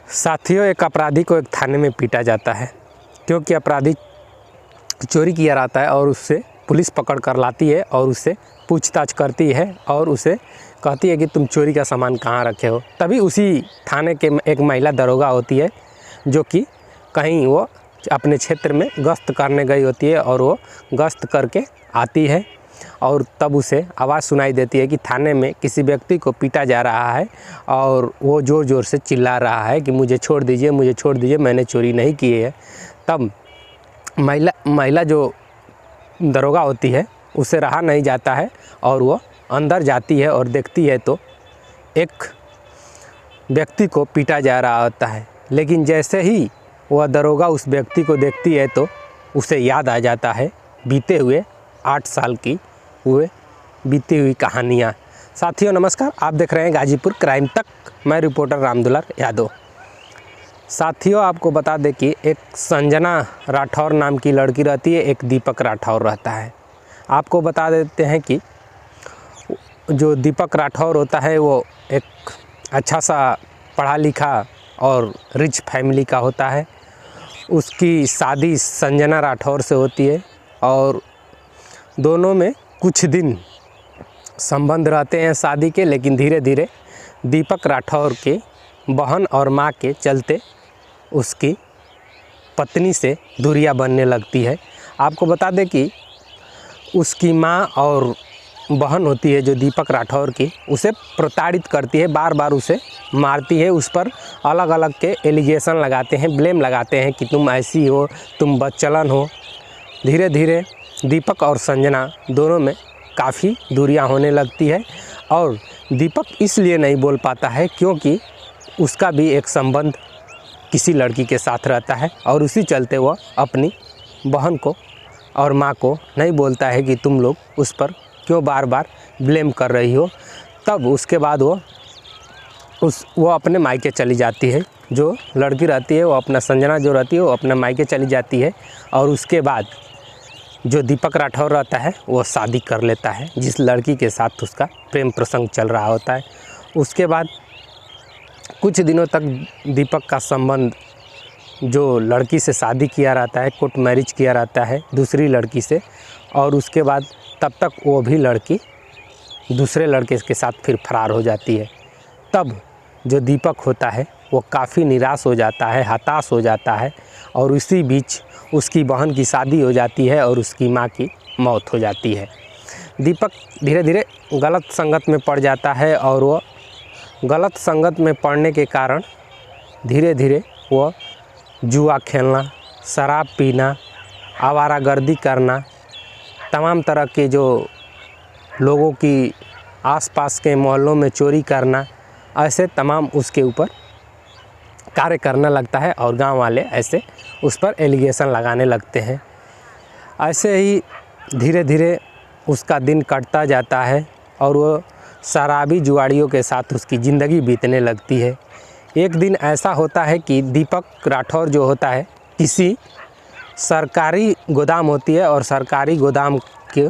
साथियों, एक अपराधी को एक थाने में पीटा जाता है क्योंकि अपराधी चोरी किया रहता है और उससे पुलिस पकड़ कर लाती है और उससे पूछताछ करती है और उसे कहती है कि तुम चोरी का सामान कहाँ रखे हो। तभी उसी थाने के एक महिला दरोगा होती है जो कि कहीं वो अपने क्षेत्र में गश्त करने गई होती है और वो गश्त करके आती है और तब उसे आवाज़ सुनाई देती है कि थाने में किसी व्यक्ति को पीटा जा रहा है और वो ज़ोर ज़ोर से चिल्ला रहा है कि मुझे छोड़ दीजिए, मैंने चोरी नहीं की है। तब महिला जो दरोगा होती है उसे रहा नहीं जाता है और वो अंदर जाती है और देखती है तो एक व्यक्ति को पीटा जा रहा होता है। लेकिन जैसे ही वह दरोगा उस व्यक्ति को देखती है तो उसे याद आ जाता है बीते हुए 8 साल की बीती हुई कहानियाँ। साथियों नमस्कार, आप देख रहे हैं गाजीपुर क्राइम तक। मैं रिपोर्टर रामदुलार यादव। साथियों, आपको बता दें कि एक संजना राठौर नाम की लड़की रहती है, एक दीपक राठौर रहता है। आपको बता देते हैं कि जो दीपक राठौर होता है वो एक अच्छा सा पढ़ा लिखा और रिच फैमिली का होता है। उसकी शादी संजना राठौर से होती है और दोनों में कुछ दिन संबंध रहते हैं शादी के, लेकिन धीरे धीरे दीपक राठौर के बहन और माँ के चलते उसकी पत्नी से दूरियां बनने लगती है। आपको बता दें कि उसकी माँ और बहन होती है जो दीपक राठौर की, उसे प्रताड़ित करती है, बार बार उसे मारती है, उस पर अलग अलग के एलिगेशन लगाते हैं, ब्लेम लगाते हैं कि तुम ऐसी हो, तुम बदचलन हो। धीरे धीरे दीपक और संजना दोनों में काफ़ी दूरियां होने लगती है और दीपक इसलिए नहीं बोल पाता है क्योंकि उसका भी एक संबंध किसी लड़की के साथ रहता है और उसी चलते वह अपनी बहन को और माँ को नहीं बोलता है कि तुम लोग उस पर क्यों बार बार ब्लेम कर रही हो। तब उसके बाद वो अपने मायके चली जाती है। जो लड़की रहती है वो अपना संजना जो रहती है वो अपने मायके चली जाती है और उसके बाद जो दीपक राठौर रहता है वो शादी कर लेता है जिस लड़की के साथ उसका प्रेम प्रसंग चल रहा होता है। उसके बाद कुछ दिनों तक दीपक का संबंध जो लड़की से शादी किया रहता है, कोर्ट मैरिज किया रहता है दूसरी लड़की से, और उसके बाद तब तक वो भी लड़की दूसरे लड़के के साथ फिर फरार हो जाती है। तब जो दीपक होता है वो काफ़ी निराश हो जाता है, हताश हो जाता है और उसी बीच उसकी बहन की शादी हो जाती है और उसकी माँ की मौत हो जाती है। दीपक धीरे धीरे गलत संगत में पड़ जाता है और वो गलत संगत में पड़ने के कारण धीरे धीरे वो जुआ खेलना, शराब पीना, आवारागर्दी करना, तमाम तरह के जो लोगों की आसपास के मोहल्लों में चोरी करना, ऐसे तमाम उसके ऊपर कार्य करने लगता है और गांव वाले ऐसे उस पर एलिगेशन लगाने लगते हैं। ऐसे ही धीरे धीरे उसका दिन कटता जाता है और वो शराबी जुआड़ियों के साथ उसकी ज़िंदगी बीतने लगती है। एक दिन ऐसा होता है कि दीपक राठौर जो होता है किसी सरकारी गोदाम होती है और सरकारी गोदाम के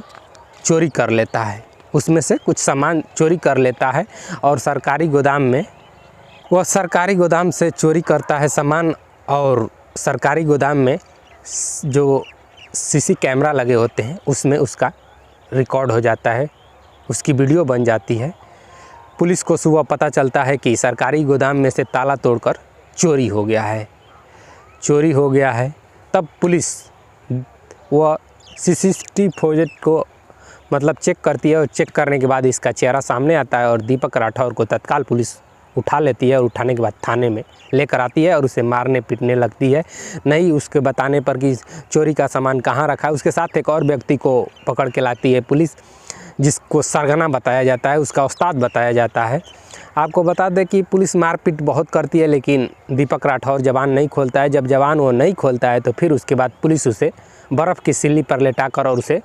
चोरी कर लेता है, उसमें से कुछ सामान चोरी कर लेता है और सरकारी गोदाम से चोरी करता है सामान। और सरकारी गोदाम में जो सीसी कैमरा लगे होते हैं उसमें उसका रिकॉर्ड हो जाता है, उसकी वीडियो बन जाती है। पुलिस को सुबह पता चलता है कि सरकारी गोदाम में से ताला तोड़कर चोरी हो गया है। तब पुलिस वह सीसीटीवी फुटेज को चेक करती है और चेक करने के बाद इसका चेहरा सामने आता है और दीपक राठौर को तत्काल पुलिस उठा लेती है और उठाने के बाद थाने में लेकर आती है और उसे मारने पीटने लगती है। नहीं उसके बताने पर कि चोरी का सामान कहाँ रखा है, उसके साथ एक और व्यक्ति को पकड़ के लाती है पुलिस, जिसको सरगना बताया जाता है, उसका उस्ताद बताया जाता है। आपको बता दें कि पुलिस मारपीट बहुत करती है लेकिन दीपक राठौर जबान नहीं खोलता है। जब जबान वो नहीं खोलता है तो फिर उसके बाद पुलिस उसे बर्फ़ की सिल्ली पर लेटाकर और उसे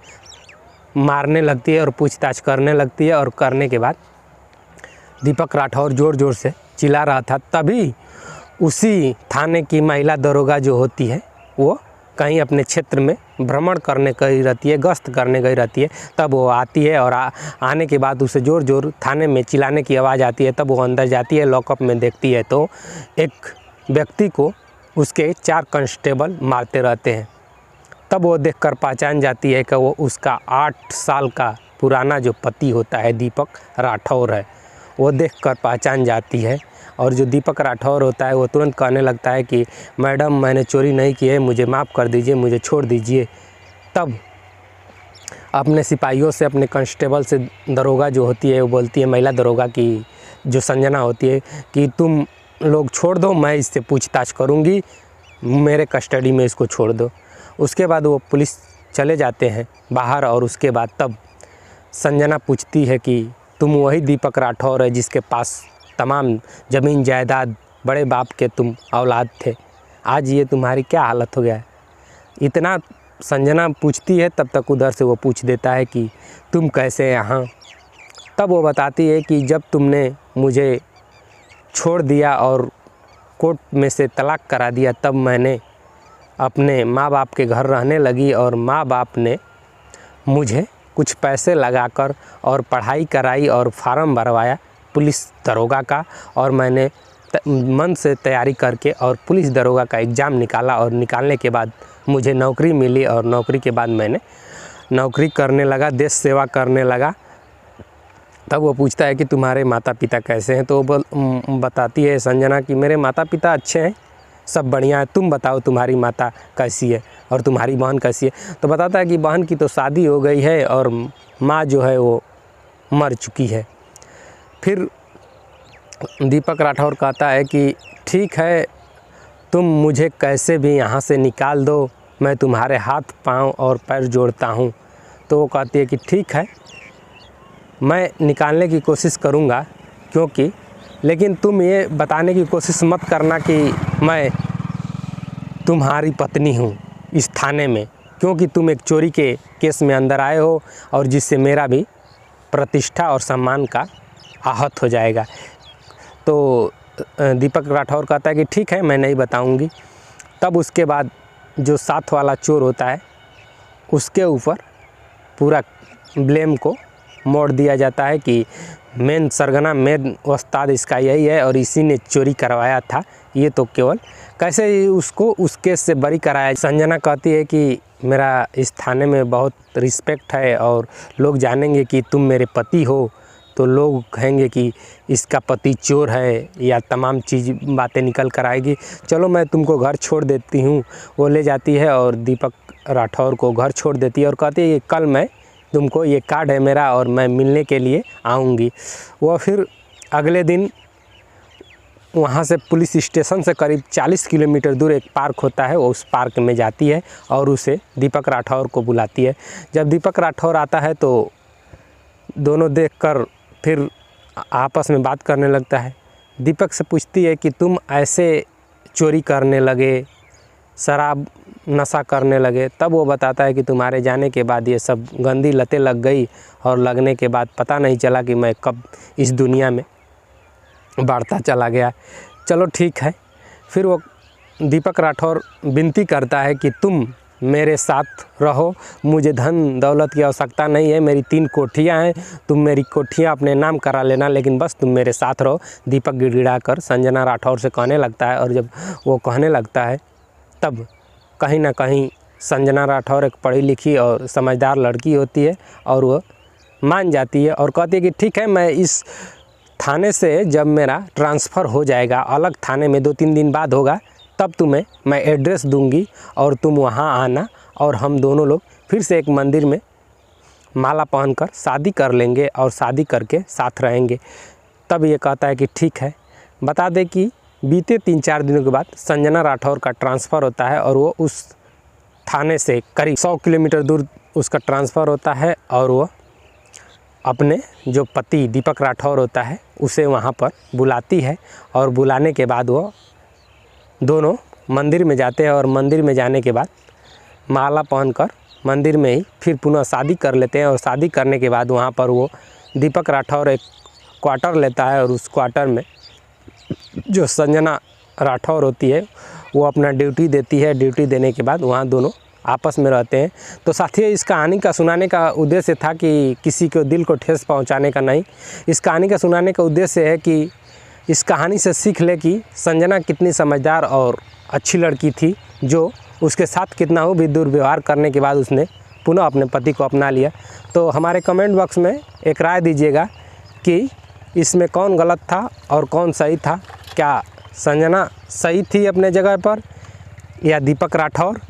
मारने लगती है और पूछताछ करने लगती है। और करने के बाद दीपक राठौर ज़ोर ज़ोर से चिल्ला रहा था। तभी उसी थाने की महिला दरोगा जो होती है वो कहीं अपने क्षेत्र में भ्रमण करने गई रहती है, गश्त करने गई रहती है। तब वो आती है और आने के बाद उसे ज़ोर थाने में चिल्लाने की आवाज़ आती है। तब वो अंदर जाती है, लॉकअप में देखती है तो एक व्यक्ति को उसके 4 कांस्टेबल मारते रहते हैं। तब वो देखकर पहचान जाती है कि वो उसका 8 साल का पुराना जो पति होता है दीपक राठौर है। वो देखकर पहचान जाती है और जो दीपक राठौर होता है वो तुरंत कहने लगता है कि मैडम मैंने चोरी नहीं की है, मुझे माफ़ कर दीजिए, मुझे छोड़ दीजिए। तब अपने सिपाहियों से, अपने कांस्टेबल से दरोगा जो होती है वो बोलती है, महिला दरोगा की जो संजना होती है कि तुम लोग छोड़ दो, मैं इससे पूछताछ करूँगी, मेरे कस्टडी में इसको छोड़ दो। उसके बाद वो पुलिस चले जाते हैं बाहर और उसके बाद तब संजना पूछती है कि तुम वही दीपक राठौर है जिसके पास तमाम ज़मीन जायदाद, बड़े बाप के तुम औलाद थे, आज ये तुम्हारी क्या हालत हो गया है। इतना संजना पूछती है तब तक उधर से वो पूछ देता है कि तुम कैसे यहाँ। तब वो बताती है कि जब तुमने मुझे छोड़ दिया और कोर्ट में से तलाक करा दिया तब मैंने अपने माँ बाप के घर रहने लगी और माँ बाप ने मुझे कुछ पैसे लगाकर और पढ़ाई कराई और फार्म भरवाया पुलिस दरोगा का, और मैंने मन से तैयारी करके और पुलिस दरोगा का एग्ज़ाम निकाला और निकालने के बाद मुझे नौकरी मिली और नौकरी के बाद मैंने नौकरी करने लगा, देश सेवा करने लगा। तब वो पूछता है कि तुम्हारे माता पिता कैसे हैं। तो वो बताती है संजना कि मेरे माता पिता अच्छे हैं, सब बढ़िया है, तुम बताओ तुम्हारी माता कैसी है और तुम्हारी बहन कैसी है। तो बताता है कि बहन की तो शादी हो गई है और माँ जो है वो मर चुकी है। फिर दीपक राठौर कहता है कि ठीक है, तुम मुझे कैसे भी यहाँ से निकाल दो, मैं तुम्हारे हाथ पाँव और पैर जोड़ता हूँ। तो वो कहती है कि ठीक है, मैं निकालने की कोशिश करूँगा, क्योंकि लेकिन तुम ये बताने की कोशिश मत करना कि मैं तुम्हारी पत्नी हूँ इस थाने में, क्योंकि तुम एक चोरी के केस में अंदर आए हो और जिससे मेरा भी प्रतिष्ठा और सम्मान का आहत हो जाएगा। तो दीपक राठौर कहता है कि ठीक है, मैं नहीं बताऊंगी। तब उसके बाद जो साथ वाला चोर होता है उसके ऊपर पूरा ब्लेम को मोड़ दिया जाता है कि मेन सरगना, मेन उस्ताद इसका यही है और इसी ने चोरी करवाया था, ये तो केवल कैसे उसको उस केस से बरी कराया। संजना कहती है कि मेरा इस थाने में बहुत रिस्पेक्ट है और लोग जानेंगे कि तुम मेरे पति हो तो लोग कहेंगे कि इसका पति चोर है या तमाम चीज़ बातें निकल कर आएगी, चलो मैं तुमको घर छोड़ देती हूँ। वो ले जाती है और दीपक राठौर को घर छोड़ देती है और कहती है कि कल मैं तुमको, ये कार्ड है मेरा और मैं मिलने के लिए आऊँगी। वो फिर अगले दिन वहाँ से पुलिस स्टेशन से करीब 40 किलोमीटर दूर एक पार्क होता है, वो उस पार्क में जाती है और उसे दीपक राठौर को बुलाती है। जब दीपक राठौर आता है तो दोनों देखकर फिर आपस में बात करने लगता है। दीपक से पूछती है कि तुम ऐसे चोरी करने लगे, शराब नशा करने लगे। तब वो बताता है कि तुम्हारे जाने के बाद ये सब गंदी लतें लग गई और लगने के बाद पता नहीं चला कि मैं कब इस दुनिया में बढ़ता चला गया। चलो ठीक है। फिर वो दीपक राठौर विनती करता है कि तुम मेरे साथ रहो, मुझे धन दौलत की आवश्यकता नहीं है, मेरी 3 कोठियाँ हैं, तुम मेरी कोठियाँ अपने नाम करा लेना, लेकिन बस तुम मेरे साथ रहो। दीपक गिड़गिड़ाकर संजना राठौर से कहने लगता है और जब वो कहने लगता है तब कहीं ना कहीं संजना राठौर एक पढ़ी लिखी और समझदार लड़की होती है और वो मान जाती है और कहती है कि ठीक है, मैं इस थाने से जब मेरा ट्रांसफ़र हो जाएगा अलग थाने में 2-3 दिन बाद होगा, तब तुम्हें मैं एड्रेस दूंगी और तुम वहाँ आना और हम दोनों लोग फिर से एक मंदिर में माला पहनकर शादी कर लेंगे और शादी करके साथ रहेंगे। तब ये कहता है कि ठीक है। बता दें कि बीते 3-4 दिनों के बाद संजना राठौर का ट्रांसफ़र होता है और वो उस थाने से करीब 100 किलोमीटर दूर उसका ट्रांसफ़र होता है और वो अपने जो पति दीपक राठौर होता है उसे वहाँ पर बुलाती है और बुलाने के बाद वो दोनों मंदिर में जाते हैं और मंदिर में जाने के बाद माला पहनकर मंदिर में ही फिर पुनः शादी कर लेते हैं और शादी करने के बाद वहाँ पर वो दीपक राठौर एक क्वार्टर लेता है और उस क्वार्टर में जो संजना राठौर होती है वो अपना ड्यूटी देती है। ड्यूटी देने के बाद वहाँ दोनों आपस में रहते हैं। तो साथियों, इस कहानी का सुनाने का उद्देश्य था कि किसी को दिल को ठेस पहुँचाने का नहीं, इस कहानी का सुनाने का उद्देश्य है कि इस कहानी से सीख ले कि संजना कितनी समझदार और अच्छी लड़की थी, जो उसके साथ कितना हो भी दुर्व्यवहार करने के बाद उसने पुनः अपने पति को अपना लिया। तो हमारे कमेंट बॉक्स में एक राय दीजिएगा कि इसमें कौन गलत था और कौन सही था। क्या संजना सही थी अपने जगह पर या दीपक राठौर?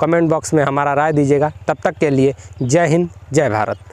कमेंट बॉक्स में हमारा राय दीजिएगा। तब तक के लिए जय हिंद, जय भारत।